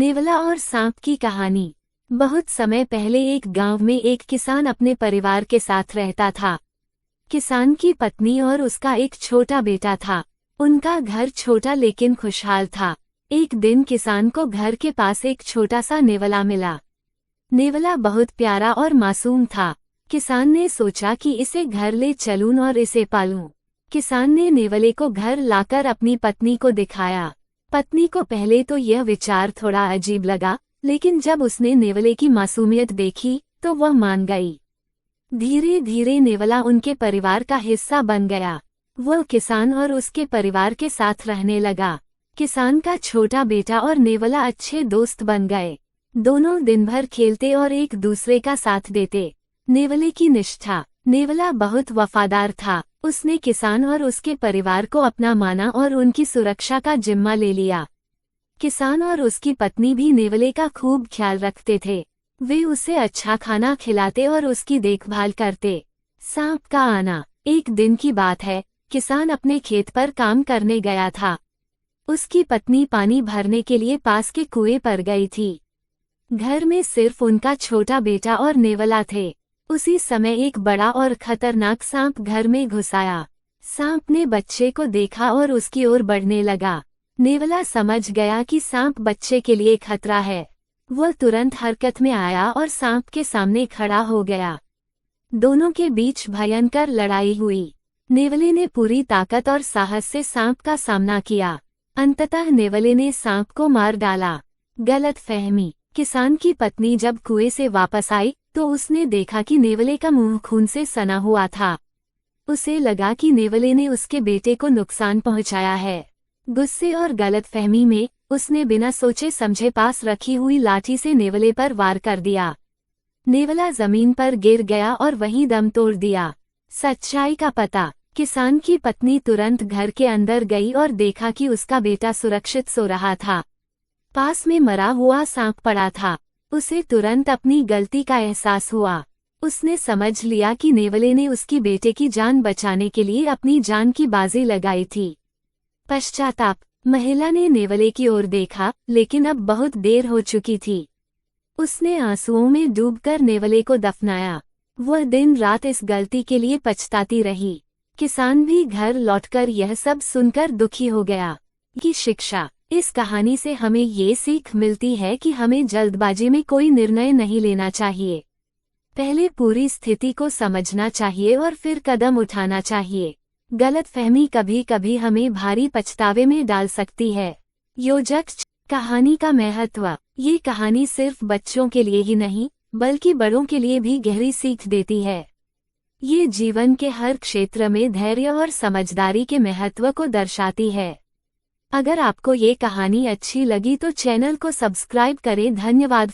नेवला और सांप की कहानी। बहुत समय पहले एक गांव में एक किसान अपने परिवार के साथ रहता था। किसान की पत्नी और उसका एक छोटा बेटा था। उनका घर छोटा लेकिन खुशहाल था। एक दिन किसान को घर के पास एक छोटा सा नेवला मिला। नेवला बहुत प्यारा और मासूम था। किसान ने सोचा कि इसे घर ले चलूं और इसे पालूं। किसान ने नेवले को घर लाकर अपनी पत्नी को दिखाया। पत्नी को पहले तो यह विचार थोड़ा अजीब लगा, लेकिन जब उसने नेवले की मासूमियत देखी तो वह मान गई। धीरे धीरे नेवला उनके परिवार का हिस्सा बन गया। वह किसान और उसके परिवार के साथ रहने लगा। किसान का छोटा बेटा और नेवला अच्छे दोस्त बन गए। दोनों दिन भर खेलते और एक दूसरे का साथ देते। नेवले की निष्ठा। नेवला बहुत वफादार था। उसने किसान और उसके परिवार को अपना माना और उनकी सुरक्षा का जिम्मा ले लिया। किसान और उसकी पत्नी भी नेवले का खूब ख्याल रखते थे। वे उसे अच्छा खाना खिलाते और उसकी देखभाल करते। सांप का आना। एक दिन की बात है, किसान अपने खेत पर काम करने गया था। उसकी पत्नी पानी भरने के लिए पास के कुएं पर गई थी। घर में सिर्फ उनका छोटा बेटा और नेवला थे। उसी समय एक बड़ा और खतरनाक सांप घर में घुस आया। सांप ने बच्चे को देखा और उसकी ओर बढ़ने लगा। नेवला समझ गया कि सांप बच्चे के लिए खतरा है। वह तुरंत हरकत में आया और सांप के सामने खड़ा हो गया। दोनों के बीच भयंकर लड़ाई हुई। नेवले ने पूरी ताकत और साहस से सांप का सामना किया। अंततः नेवले ने सांप को मार डाला। गलतफहमी। किसान की पत्नी जब कुएं से वापस आई तो उसने देखा कि नेवले का मुंह खून से सना हुआ था। उसे लगा कि नेवले ने उसके बेटे को नुकसान पहुंचाया है। गुस्से और गलतफहमी में उसने बिना सोचे समझे पास रखी हुई लाठी से नेवले पर वार कर दिया। नेवला जमीन पर गिर गया और वहीं दम तोड़ दिया। सच्चाई का पता। किसान की पत्नी तुरंत घर के अंदर गई और देखा कि उसका बेटा सुरक्षित सो रहा था। पास में मरा हुआ सांप पड़ा था। उसे तुरंत अपनी गलती का एहसास हुआ। उसने समझ लिया कि नेवले ने उसकी बेटे की जान बचाने के लिए अपनी जान की बाजी लगाई थी। पश्चाताप। महिला ने नेवले की ओर देखा, लेकिन अब बहुत देर हो चुकी थी। उसने आंसुओं में डूबकर नेवले को दफनाया। वह दिन रात इस गलती के लिए पछताती रही। किसान भी घर लौटकर यह सब सुनकर दुखी हो गया। की शिक्षा। इस कहानी से हमें ये सीख मिलती है कि हमें जल्दबाजी में कोई निर्णय नहीं लेना चाहिए। पहले पूरी स्थिति को समझना चाहिए और फिर कदम उठाना चाहिए। गलतफहमी कभी कभी हमें भारी पछतावे में डाल सकती है। योजक। कहानी का महत्व। ये कहानी सिर्फ बच्चों के लिए ही नहीं, बल्कि बड़ों के लिए भी गहरी सीख देती है। ये जीवन के हर क्षेत्र में धैर्य और समझदारी के महत्व को दर्शाती है। अगर आपको ये कहानी अच्छी लगी तो चैनल को सब्सक्राइब करें। धन्यवाद।